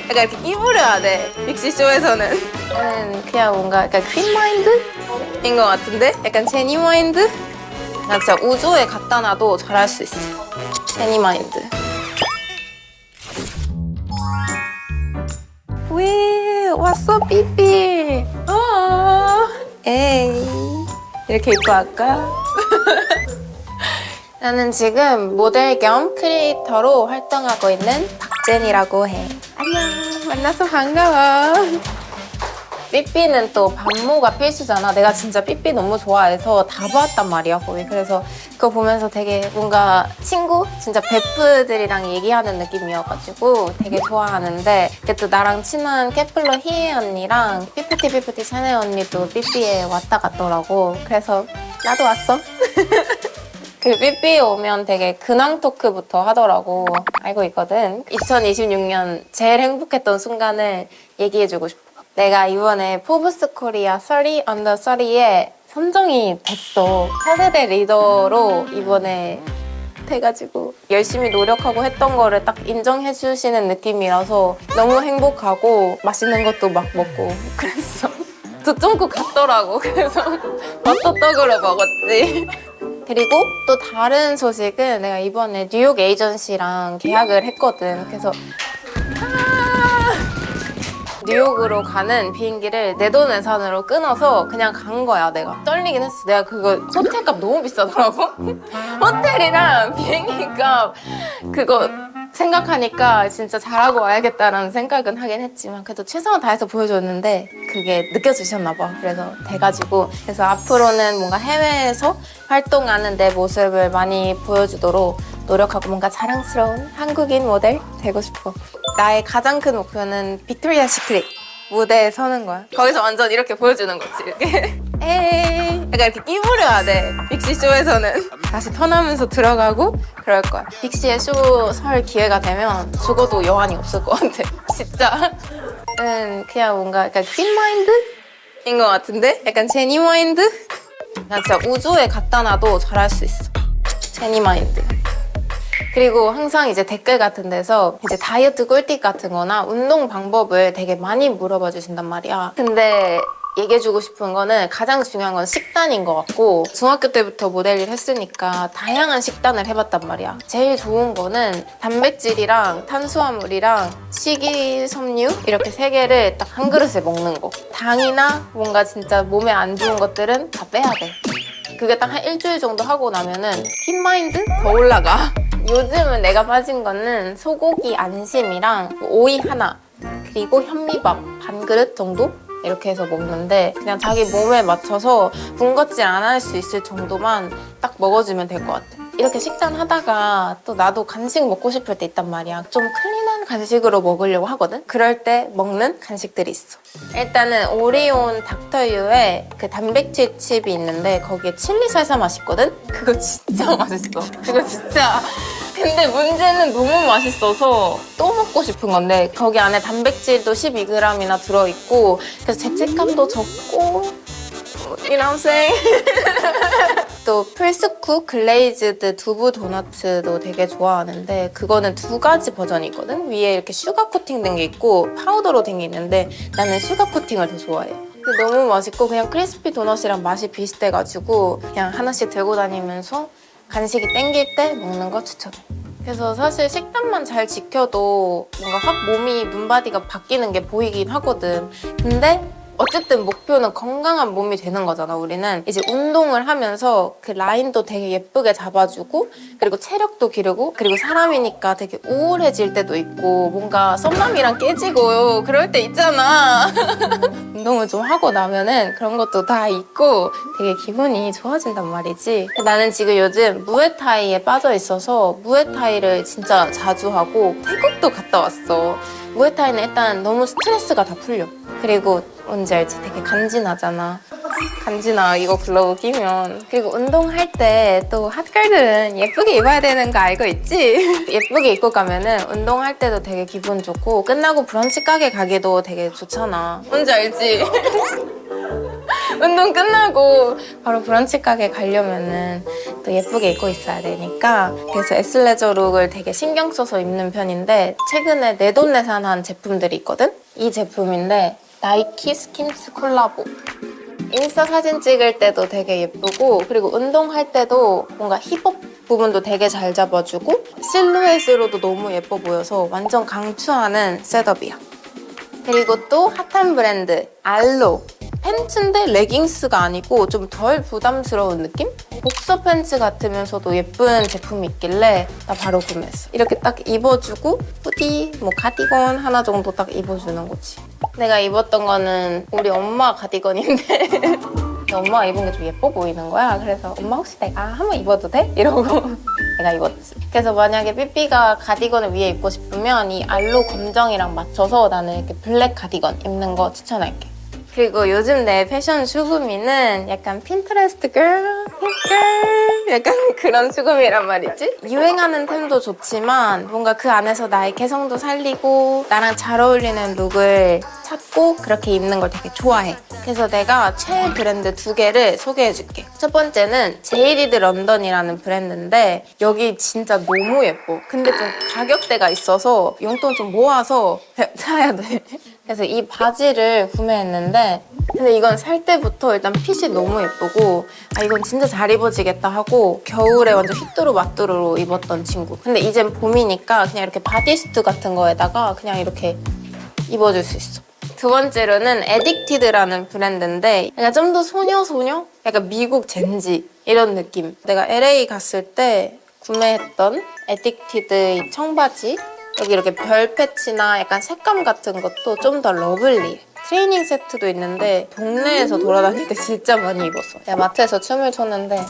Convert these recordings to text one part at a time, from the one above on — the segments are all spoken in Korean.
약간 이렇게 끼부려야 돼. 빅시쇼에서는. 나는 그냥 뭔가 약간 퀸 마인드인 것 같은데? 약간 제니 마인드? 나 진짜 우주에 갖다 놔도 잘할 수 있어. 제니 마인드. 왜 왔어 삐삐. 에이 이렇게 입고 할까? 나는 지금 모델 겸 크리에이터로 활동하고 있는 박제니라고 해. 안녕, 만나서 반가워. 삐삐는 또 반모가 필수잖아. 내가 진짜 삐삐 너무 좋아해서 다 봤단 말이야 거의. 그래서 그거 보면서 되게 뭔가 친구? 진짜 베프들이랑 얘기하는 느낌이어가지고 되게 좋아하는데, 그게 또 나랑 친한 케플러 희애 언니랑 피프티 샤넬 언니도 삐삐에 왔다 갔더라고. 그래서 나도 왔어. 그 삐삐 오면 되게 근황 토크부터 하더라고. 알고 있거든. 2026년 제일 행복했던 순간을 얘기해주고 싶어. 내가 이번에 포브스 코리아 30 언더 30에 선정이 됐어. 차세대 리더로 이번에 돼가지고 열심히 노력하고 했던 거를 딱 인정해 주시는 느낌이라서 너무 행복하고 맛있는 것도 막 먹고 그랬어. 두쫑국 갔더라고. 그래서 밥도 떡으로 먹었지. 그리고 또 다른 소식은 내가 이번에 뉴욕 에이전시랑 계약을 했거든. 그래서 뉴욕으로 가는 비행기를 내돈내산으로 끊어서 그냥 간 거야. 내가 떨리긴 했어. 내가 그거 호텔값 너무 비싸더라고. 호텔이랑 비행기값 그거 생각하니까 진짜 잘하고 와야겠다라는 생각은 하긴 했지만 그래도 최선을 다해서 보여줬는데 그게 느껴지셨나 봐. 그래서 돼가지고 그래서 앞으로는 뭔가 해외에서 활동하는 내 모습을 많이 보여주도록 노력하고 뭔가 자랑스러운 한국인 모델 되고 싶어. 나의 가장 큰 목표는 빅토리아 시크릿 무대에 서는 거야. 거기서 완전 이렇게 보여주는 거지. 이렇게 에이 약간 이렇게 끼부려야 돼. 빅시쇼에서는 다시 턴하면서 들어가고 그럴 거야. 빅시의 쇼 설 기회가 되면 죽어도 여한이 없을 것 같아. 진짜. 그냥 뭔가 약간 퀸 마인드인 것 같은데? 약간 제니 마인드? 나 진짜 우주에 갖다 놔도 잘할 수 있어. 제니 마인드. 그리고 항상 이제 댓글 같은 데서 이제 다이어트 꿀팁 같은 거나 운동 방법을 되게 많이 물어봐 주신단 말이야. 근데 얘기해주고 싶은 거는 가장 중요한 건 식단인 것 같고, 중학교 때부터 모델 일 했으니까 다양한 식단을 해봤단 말이야. 제일 좋은 거는 단백질이랑 탄수화물이랑 식이섬유 이렇게 세 개를 딱 한 그릇에 먹는 거. 당이나 뭔가 진짜 몸에 안 좋은 것들은 다 빼야 돼. 그게 딱 한 일주일 정도 하고 나면은 fit 더 올라가. 요즘은 내가 빠진 거는 소고기 안심이랑 오이 하나 그리고 현미밥 반 그릇 정도? 이렇게 해서 먹는데 그냥 자기 몸에 맞춰서 군것질 안 할 수 있을 정도만 딱 먹어주면 될 것 같아. 이렇게 식단 하다가 또 나도 간식 먹고 싶을 때 있단 말이야. 좀 클린한 간식으로 먹으려고 하거든? 그럴 때 먹는 간식들이 있어. 일단은 오리온 닥터유에 그 단백질 칩이 있는데 거기에 칠리 살사 맛이 있거든? 그거 진짜 맛있어. 그거 진짜. 근데 문제는 너무 맛있어서 또 먹고 싶은 건데 거기 안에 단백질도 12g이나 들어있고 그래서 죄책감도 적고 이남생. 또 플스쿠 글레이즈드 두부 도너츠도 되게 좋아하는데 그거는 두 가지 버전이 있거든? 위에 이렇게 슈가 코팅된 게 있고 파우더로 된 게 있는데 나는 슈가 코팅을 더 좋아해. 너무 맛있고 그냥 크리스피 도넛이랑 맛이 비슷해가지고 그냥 하나씩 들고 다니면서 간식이 땡길 때 먹는 거 추천해. 그래서 사실 식단만 잘 지켜도 뭔가 확 몸이 눈바디가 바뀌는 게 보이긴 하거든. 근데 어쨌든 목표는 건강한 몸이 되는 거잖아. 우리는 이제 운동을 하면서 그 라인도 되게 예쁘게 잡아주고 그리고 체력도 기르고 그리고 사람이니까 되게 우울해질 때도 있고 뭔가 썸남이랑 깨지고 그럴 때 있잖아. 운동을 좀 하고 나면은 그런 것도 다 있고 되게 기분이 좋아진단 말이지. 나는 지금 요즘 무에타이에 빠져 있어서 무에타이를 진짜 자주 하고 태국도 갔다 왔어. 무에타이는 일단 너무 스트레스가 다 풀려. 그리고 뭔지 알지? 되게 간지나잖아. 간지나 이거 글러브 끼면. 그리고 운동할 때 또 핫걸들은 예쁘게 입어야 되는 거 알고 있지? 예쁘게 입고 가면은 운동할 때도 되게 기분 좋고 끝나고 브런치 가게 가기도 되게 좋잖아. 뭔지 알지? 운동 끝나고 바로 브런치 가게 가려면은 또 예쁘게 입고 있어야 되니까 그래서 에슬레저 룩을 되게 신경 써서 입는 편인데 최근에 내돈내산한 제품들이 있거든? 이 제품인데 나이키 스킨스 콜라보. 인스타 사진 찍을 때도 되게 예쁘고 그리고 운동할 때도 뭔가 힙업 부분도 되게 잘 잡아주고 실루엣으로도 너무 예뻐 보여서 완전 강추하는 셋업이야. 그리고 또 핫한 브랜드 알로. 팬츠인데 레깅스가 아니고 좀 덜 부담스러운 느낌? 복서 팬츠 같으면서도 예쁜 제품이 있길래 나 바로 구매했어. 이렇게 딱 입어주고 후디, 뭐 가디건 하나 정도 딱 입어주는 거지. 내가 입었던 거는 우리 엄마 가디건인데 엄마가 입은 게 좀 예뻐 보이는 거야. 그래서 엄마 혹시 내가 한번 입어도 돼? 이러고 내가 입었지. 그래서 만약에 삐삐가 가디건을 위에 입고 싶으면 이 알로 검정이랑 맞춰서 나는 이렇게 블랙 가디건 입는 거 추천할게. 그리고 요즘 내 패션 추구미는 약간 핀터레스트 걸, 약간 그런 추구미란 말이지? 유행하는 템도 좋지만 뭔가 그 안에서 나의 개성도 살리고 나랑 잘 어울리는 룩을 찾고 그렇게 입는 걸 되게 좋아해. 그래서 내가 최애 브랜드 2개를 소개해줄게. 첫 번째는 제이리드 런던이라는 브랜드인데 여기 진짜 너무 예뻐. 근데 좀 가격대가 있어서 용돈 좀 모아서 사야 돼. 그래서 이 바지를 구매했는데 근데 이건 살 때부터 일단 핏이 너무 예쁘고 아 이건 진짜 잘 입어지겠다 하고 겨울에 완전 휘뚜루마뚜루로 입었던 친구. 근데 이젠 봄이니까 그냥 이렇게 바디스트 같은 거에다가 그냥 이렇게 입어줄 수 있어. 두 번째로는 에딕티드라는 브랜드인데 약간 좀 더 소녀? 약간 미국 젠지 이런 느낌. 내가 LA 갔을 때 구매했던 에딕티드 청바지 여기 이렇게 별 패치나 약간 색감 같은 것도 좀 더 러블리해. 트레이닝 세트도 있는데 동네에서 돌아다닐 때 진짜 많이 입었어. 내가 마트에서 춤을 췄는데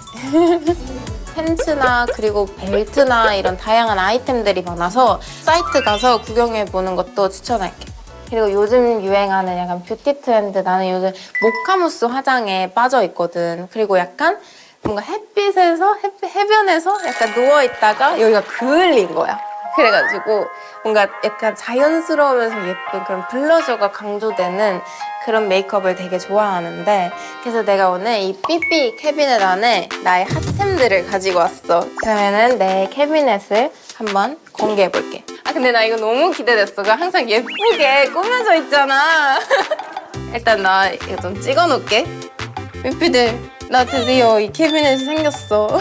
팬츠나 그리고 벨트나 이런 다양한 아이템들이 많아서 사이트 가서 구경해보는 것도 추천할게. 그리고 요즘 유행하는 약간 뷰티 트렌드 나는 요즘 모카무스 화장에 빠져 있거든. 그리고 약간 뭔가 햇빛에서 해변에서 약간 누워있다가 여기가 그을린 거야. 그래가지고 뭔가 약간 자연스러우면서 예쁜 그런 블러셔가 강조되는 그런 메이크업을 되게 좋아하는데 그래서 내가 오늘 이 삐삐 캐비넷 안에 나의 핫템들을 가지고 왔어. 그러면은 내 캐비넷을 한번 공개해볼게. 아 근데 나 이거 너무 기대됐어. 항상 예쁘게 꾸며져 있잖아. 일단 나 이거 좀 찍어놓을게. 삐삐들 나 드디어 이 캐비넷이 생겼어.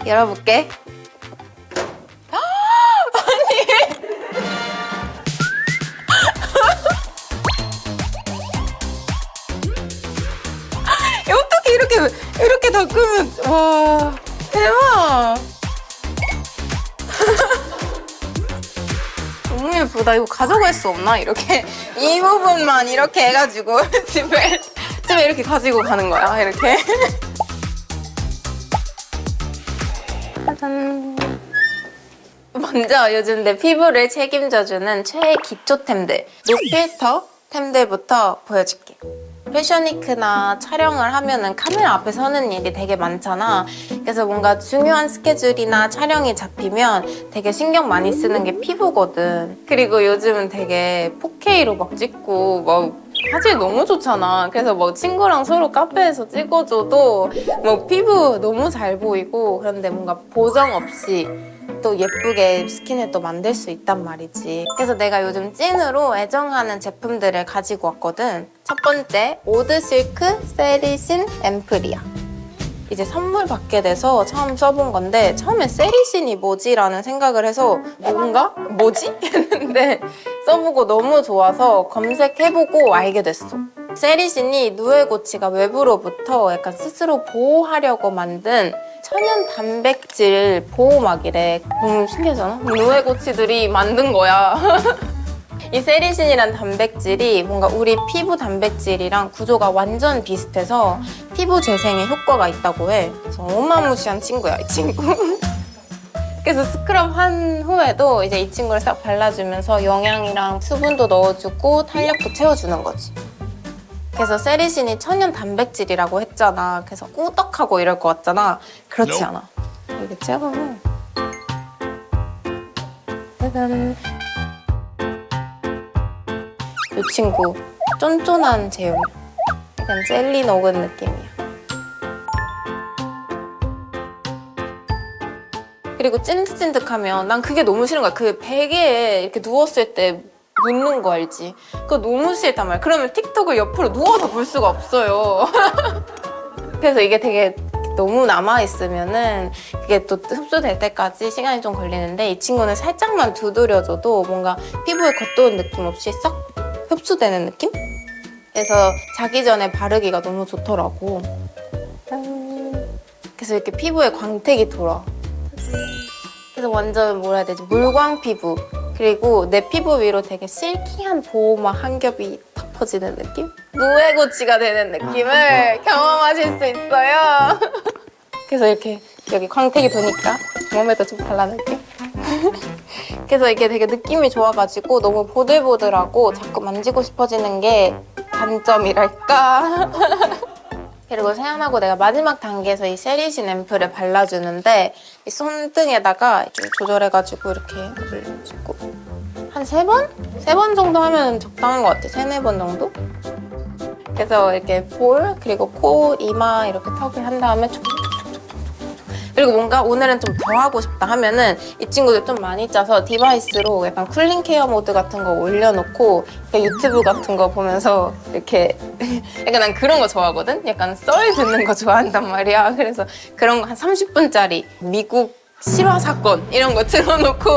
열어볼게. 이렇게 다 끄면 와 대박. 너무 예쁘다. 이거 가져갈 수 없나? 이렇게 이 부분만 이렇게 해가지고 집에 이렇게 가지고 가는 거야. 이렇게 짜잔. 먼저 요즘 내 피부를 책임져주는 최애 기초템들 노필터 템들부터 보여줄게. 패션위크나 촬영을 하면은 카메라 앞에 서는 일이 되게 많잖아. 그래서 뭔가 중요한 스케줄이나 촬영이 잡히면 되게 신경 많이 쓰는 게 피부거든. 그리고 요즘은 되게 4K로 막 찍고 막 사실 너무 좋잖아. 그래서 뭐 친구랑 서로 카페에서 찍어줘도 뭐 피부 너무 잘 보이고 그런데 뭔가 보정 없이 또 예쁘게 스킨을 또 만들 수 있단 말이지. 그래서 내가 요즘 찐으로 애정하는 제품들을 가지고 왔거든. 첫 번째, 오드실크 세리신 앰플이야. 이제 선물 받게 돼서 처음 써본 건데 처음에 세리신이 뭐지? 라는 생각을 해서 뭔가? 뭐지? 했는데 써보고 너무 좋아서 검색해보고 알게 됐어. 세리신이 누에고치가 외부로부터 약간 스스로 보호하려고 만든 천연 단백질 보호막이래. 너무 신기하잖아? 누에고치들이 만든 거야. 이 세리신이란 단백질이 뭔가 우리 피부 단백질이랑 구조가 완전 비슷해서 피부 재생에 효과가 있다고 해. 그래서 어마무시한 친구야, 이 친구. 그래서 스크럽 한 후에도 이제 이 친구를 싹 발라주면서 영양이랑 수분도 넣어주고 탄력도 채워주는 거지. 그래서 세리신이 천연 단백질이라고 했잖아. 그래서 꾸덕하고 이럴 것 같잖아. 그렇지 않아. 이렇게 찍으면 짜잔. 이 친구 쫀쫀한 제형이야. 약간 젤리 녹은 느낌이야. 그리고 찐득찐득하면 난 그게 너무 싫은 거야. 그 베개에 이렇게 누웠을 때 묻는 거 알지? 그거 너무 싫단 말이야. 그러면 틱톡을 옆으로 누워서 볼 수가 없어요. 그래서 이게 되게 너무 남아있으면은 그게 또 흡수될 때까지 시간이 좀 걸리는데 이 친구는 살짝만 두드려줘도 뭔가 피부에 겉도는 느낌 없이 싹 흡수되는 느낌? 그래서 자기 전에 바르기가 너무 좋더라고. 그래서 이렇게 피부에 광택이 돌아. 그래서 완전 뭐라 해야 되지? 물광 피부. 그리고 내 피부 위로 되게 실키한 보호막 한 겹이 덮어지는 느낌? 무해고치가 되는 느낌을 경험하실 수 있어요. 그래서 이렇게 여기 광택이 도니까 몸에도 좀 발라놓을게. 그래서 이게 되게 느낌이 좋아가지고 너무 보들보들하고 자꾸 만지고 싶어지는 게 단점이랄까? 그리고 세안하고 내가 마지막 단계에서 이 세리신 앰플을 발라주는데 이 손등에다가 이렇게 조절해가지고 이렇게 올려주고 한 3번? 3번 정도 하면 적당한 것 같아. 3, 4번 정도? 그래서 이렇게 볼, 그리고 코, 이마 이렇게 턱을 한 다음에 촉촉촉촉촉. 그리고 뭔가 오늘은 좀 더 하고 싶다 하면은 이 친구들 좀 많이 짜서 디바이스로 약간 쿨링 케어 모드 같은 거 올려놓고 유튜브 같은 거 보면서 이렇게 약간 난 그런 거 좋아하거든? 약간 썰 듣는 거 좋아한단 말이야. 그래서 그런 거 한 30분짜리 미국 실화 사건 이런 거 틀어놓고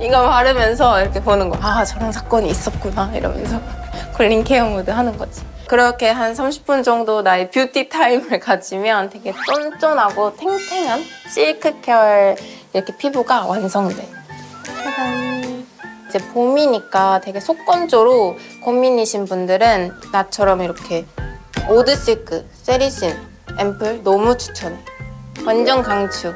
이거 바르면서 이렇게 보는 거. 아, 저런 사건이 있었구나 이러면서 쿨링 케어 모드 하는 거지. 그렇게 한 30분 정도 나의 뷰티 타임을 가지면 되게 쫀쫀하고 탱탱한 실크 케어 이렇게 피부가 완성돼. 짜잔. 이제 봄이니까 되게 속건조로 고민이신 분들은 나처럼 이렇게 오드실크 세리신 앰플 너무 추천해. 완전 강추.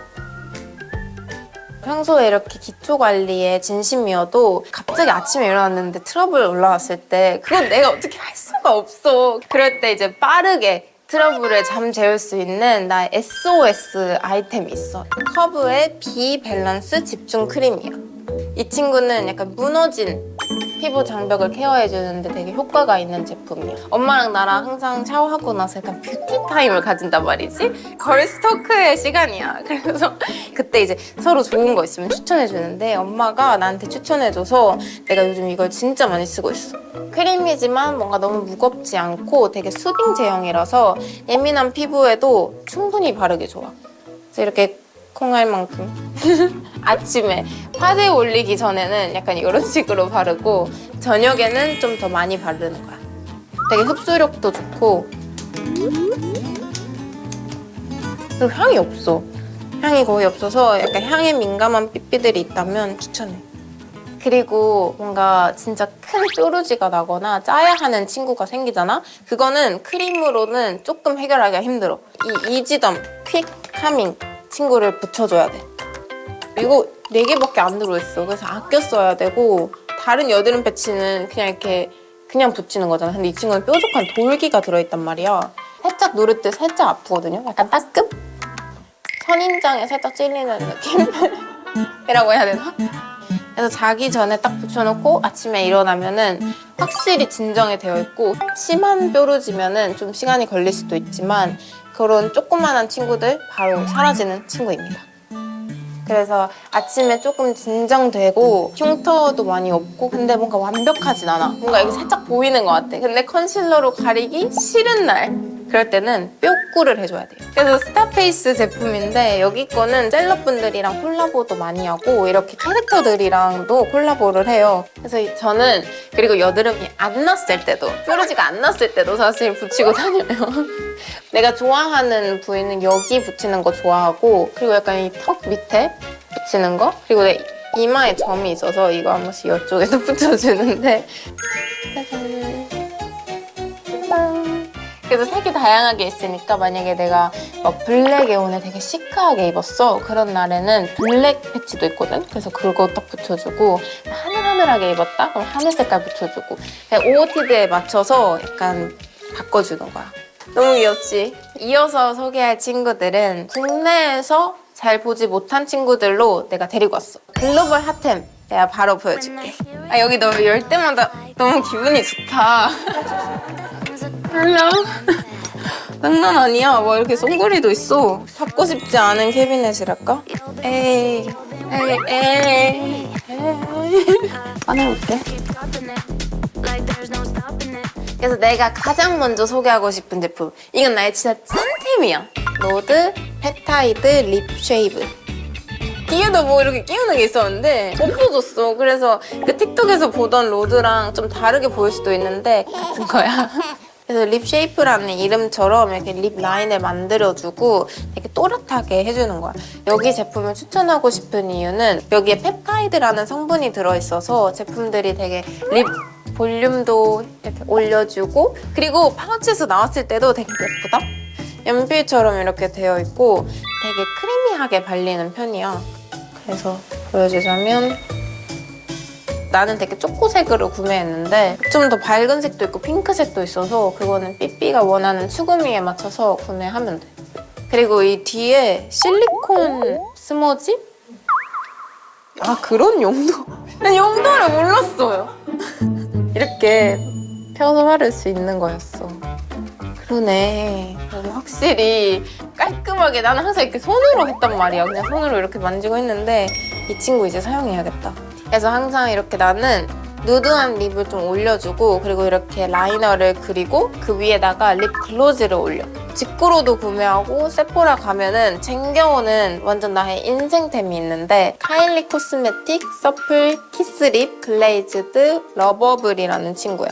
평소에 이렇게 기초 관리에 진심이어도 갑자기 아침에 일어났는데 트러블 올라왔을 때 그건 내가 어떻게 할 수가 없어. 그럴 때 이제 빠르게 트러블을 잠재울 수 있는 나의 SOS 아이템이 있어. 커브의 비밸런스 집중 크림이야. 이 친구는 약간 무너진 피부 장벽을 케어해주는데 되게 효과가 있는 제품이야. 엄마랑 나랑 항상 샤워하고 나서 약간 뷰티 타임을 가진단 말이지? 걸스 토크의 시간이야. 그래서 그때 이제 서로 좋은 거 있으면 추천해주는데 엄마가 나한테 추천해줘서 내가 요즘 이걸 진짜 많이 쓰고 있어. 크림이지만 뭔가 너무 무겁지 않고 되게 수딩 제형이라서 예민한 피부에도 충분히 바르기 좋아. 그래서 이렇게 콩알만큼 아침에 파데 올리기 전에는 약간 이런 식으로 바르고 저녁에는 좀 더 많이 바르는 거야. 되게 흡수력도 좋고 그리고 향이 없어. 향이 거의 없어서 약간 향에 민감한 삐삐들이 있다면 추천해. 그리고 뭔가 진짜 큰 뾰루지가 나거나 짜야 하는 친구가 생기잖아? 그거는 크림으로는 조금 해결하기가 힘들어. 이 이지덤 퀵 카밍 친구를 붙여줘야 돼. 이거 4개밖에 안 들어있어. 그래서 아껴 써야 되고 다른 여드름 패치는 그냥 이렇게 그냥 붙이는 거잖아. 근데 이 친구는 뾰족한 돌기가 들어있단 말이야. 살짝 누를 때 살짝 아프거든요. 약간 따끔? 선인장에 살짝 찔리는 느낌이라고 해야 되나? 그래서 자기 전에 딱 붙여놓고 아침에 일어나면은 확실히 진정이 되어 있고 심한 뾰루지면은 좀 시간이 걸릴 수도 있지만 그런 조그만한 친구들 바로 사라지는 친구입니다. 그래서 아침에 조금 진정되고 흉터도 많이 없고 근데 뭔가 완벽하진 않아. 뭔가 여기 살짝 보이는 것 같아. 근데 컨실러로 가리기 싫은 날 그럴 때는 뾰꾸를 해줘야 돼요. 그래서 스타페이스 제품인데 여기 거는 셀럽분들이랑 콜라보도 많이 하고 이렇게 캐릭터들이랑도 콜라보를 해요. 그래서 저는 그리고 여드름이 안 났을 때도 뾰루지가 안 났을 때도 사실 붙이고 다녀요. 내가 좋아하는 부위는 여기 붙이는 거 좋아하고 그리고 약간 이 턱 밑에 붙이는 거 그리고 내 이마에 점이 있어서 이거 한 번씩 이쪽에도 붙여주는데 그래서 색이 다양하게 있으니까 만약에 내가 블랙에 오늘 되게 시크하게 입었어 그런 날에는 블랙 패치도 있거든. 그래서 그거 딱 붙여주고 하늘하늘하게 입었다? 그럼 하늘 색깔 붙여주고 그냥 OOTD에 맞춰서 약간 바꿔주는 거야. 너무 귀엽지? 이어서 소개할 친구들은 국내에서 잘 보지 못한 친구들로 내가 데리고 왔어. 글로벌 핫템 내가 바로 보여줄게. 아 여기 너 열 때마다 너무 기분이 좋다. Hello. 장난 아니야. 와, 이렇게 송글이도 있어. 잡고 싶지 않은 캐비넷이랄까? 에이. 꺼내볼게. 그래서 내가 가장 먼저 소개하고 싶은 제품. 이건 나의 진짜 찐템이야. 로드 펩타이드 립 쉐이브. 뒤에도 뭐 이렇게 끼우는 게 있었는데 없어졌어. 그래서 그 틱톡에서 보던 로드랑 좀 다르게 보일 수도 있는데 같은 거야. 그래서 립 쉐이프라는 이름처럼 이렇게 립 라인을 만들어주고 되게 또렷하게 해주는 거야. 여기 제품을 추천하고 싶은 이유는 여기에 펩타이드라는 성분이 들어있어서 제품들이 되게 립 볼륨도 이렇게 올려주고 그리고 파우치에서 나왔을 때도 되게 예쁘다? 연필처럼 이렇게 되어 있고 되게 크리미하게 발리는 편이야. 그래서 보여주자면 나는 되게 초코색으로 구매했는데 좀 더 밝은 색도 있고 핑크색도 있어서 그거는 삐삐가 원하는 추구미에 맞춰서 구매하면 돼. 그리고 이 뒤에 실리콘 스머지? 아, 그런 용도? 난 용도를 몰랐어요. 이렇게 펴서 바를 수 있는 거였어. 그러네. 확실히 깔끔하게 나는 항상 이렇게 손으로 했단 말이야. 그냥 손으로 이렇게 만지고 했는데 이 친구 이제 사용해야겠다. 그래서 항상 이렇게 나는 누드한 립을 좀 올려주고 그리고 이렇게 라이너를 그리고 그 위에다가 립 글로즈를 올려. 직구로도 구매하고 세포라 가면은 챙겨오는 완전 나의 인생템이 있는데 카일리 코스메틱 서플 키스립 글레이즈드 러버블이라는 친구야.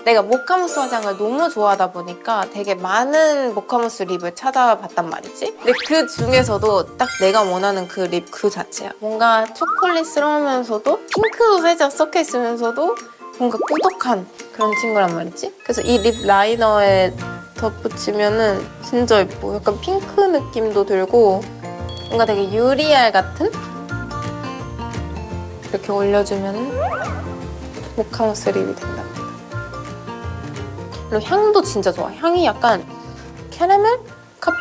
내가 모카무스 화장을 너무 좋아하다 보니까 되게 많은 모카무스 립을 찾아봤단 말이지. 근데 그 중에서도 딱 내가 원하는 그 립 그 자체야. 뭔가 초콜릿스러우면서도 핑크도 살짝 섞여 있으면서도 뭔가 꾸덕한 그런 친구란 말이지. 그래서 이 립 라이너에 덧붙이면은 진짜 예뻐. 약간 핑크 느낌도 들고 뭔가 되게 유리알 같은? 이렇게 올려주면은 모카무스 립이 된다. 그리고 향도 진짜 좋아. 향이 약간 캐러멜? 커피?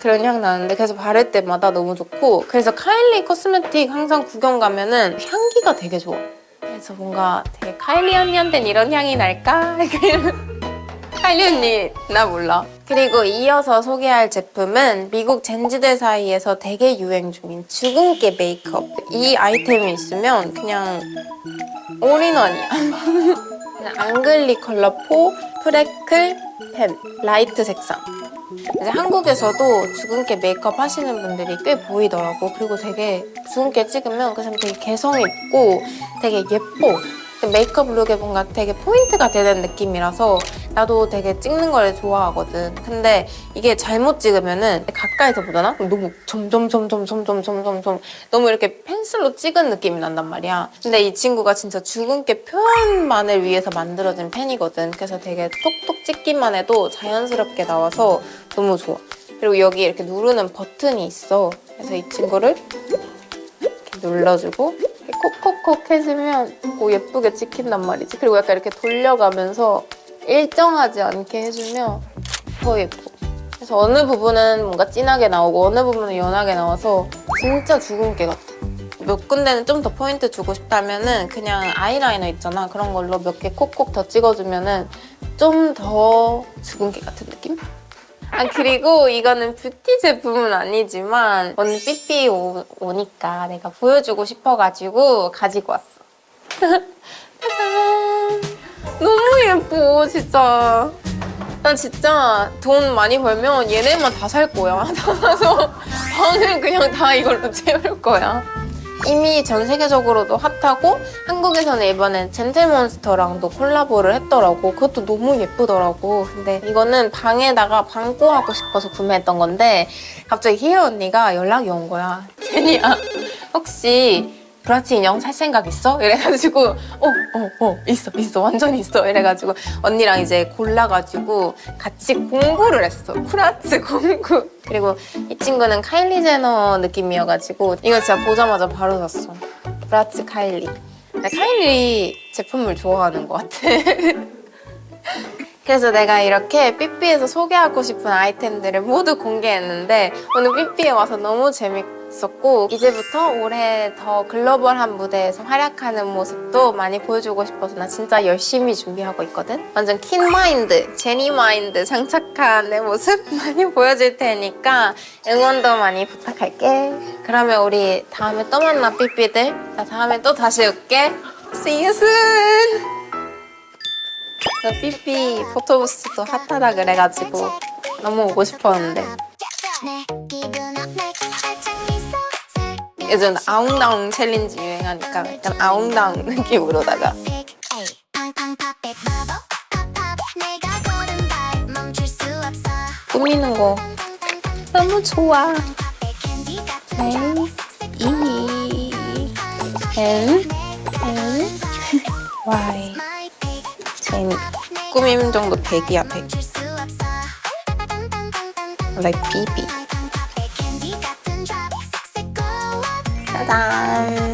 그런 향 나는데 그래서 바를 때마다 너무 좋고 그래서 카일리 코스메틱 항상 구경 가면은 향기가 되게 좋아. 그래서 뭔가 되게 카일리 언니한테는 이런 향이 날까? 카일리 언니 나 몰라. 그리고 이어서 소개할 제품은 미국 젠지들 사이에서 되게 유행 중인 주근깨 메이크업. 이 아이템이 있으면 그냥 올인원이야. 앙글리 컬러 4 프레클 펜 라이트 색상. 이제 한국에서도 주근깨 메이크업 하시는 분들이 꽤 보이더라고. 그리고 되게 주근깨 찍으면 그 사람 되게 개성 있고 되게 예뻐. 메이크업 룩에 뭔가 되게 포인트가 되는 느낌이라서 나도 되게 찍는 걸 좋아하거든. 근데 이게 잘못 찍으면은 가까이서 보잖아? 그럼 너무 점점 너무 이렇게 펜슬로 찍은 느낌이 난단 말이야. 근데 이 친구가 진짜 주근깨 표현만을 위해서 만들어진 펜이거든. 그래서 되게 톡톡 찍기만 해도 자연스럽게 나와서 너무 좋아. 그리고 여기 이렇게 누르는 버튼이 있어. 그래서 이 친구를 이렇게 눌러주고 콕콕콕 해주면 예쁘게 찍힌단 말이지. 그리고 약간 이렇게 돌려가면서 일정하지 않게 해주면 더 예뻐. 그래서 어느 부분은 뭔가 진하게 나오고 어느 부분은 연하게 나와서 진짜 주근깨 같아. 몇 군데는 좀 더 포인트 주고 싶다면은 그냥 아이라이너 있잖아. 그런 걸로 몇 개 콕콕 더 찍어주면은 좀 더 주근깨 같은 느낌? 아, 그리고 이거는 뷰티 제품은 아니지만 오늘 삐삐 오니까 내가 보여주고 싶어가지고 가지고 왔어. 짜잔! 너무 예뻐, 진짜. 난 진짜 돈 많이 벌면 얘네만 다 살 거야. 다 사서 방을 그냥 다 이걸로 채울 거야. 이미 전 세계적으로도 핫하고 한국에서는 이번엔 젠틀몬스터랑도 콜라보를 했더라고. 그것도 너무 예쁘더라고. 근데 이거는 방에다가 방구하고 싶어서 구매했던 건데 갑자기 희애 언니가 연락이 온 거야. 제니야, 혹시 브라치 인형 살 생각 있어? 이래가지고 있어 완전 있어. 이래가지고 언니랑 이제 골라가지고 같이 공부를 했어. 브라치 공부. 그리고 이 친구는 카일리 제너 느낌이어가지고 이거 진짜 보자마자 바로 샀어. 브라치 카일리. 나 카일리 제품을 좋아하는 것 같아. 그래서 내가 이렇게 삐삐에서 소개하고 싶은 아이템들을 모두 공개했는데 오늘 삐삐에 와서 너무 재밌고 있었고 이제부터 올해 더 글로벌한 무대에서 활약하는 모습도 많이 보여주고 싶어서 나 진짜 열심히 준비하고 있거든. 완전 킨 마인드, 제니 마인드 장착한 내 모습 많이 보여줄 테니까 응원도 많이 부탁할게. 그러면 우리 다음에 또 만나 삐삐들. 나 다음에 또 다시 올게. See you soon. 저 삐삐 포토부스도 핫하다 그래가지고 너무 오고 싶었는데 요즘 아웅다웅 챌린지 유행하니까 약간 아웅다웅 느낌으로다가 꾸미는 거 너무 좋아. Y 제니 꾸밈 정도 100이야 100. Like BB. 짜잔.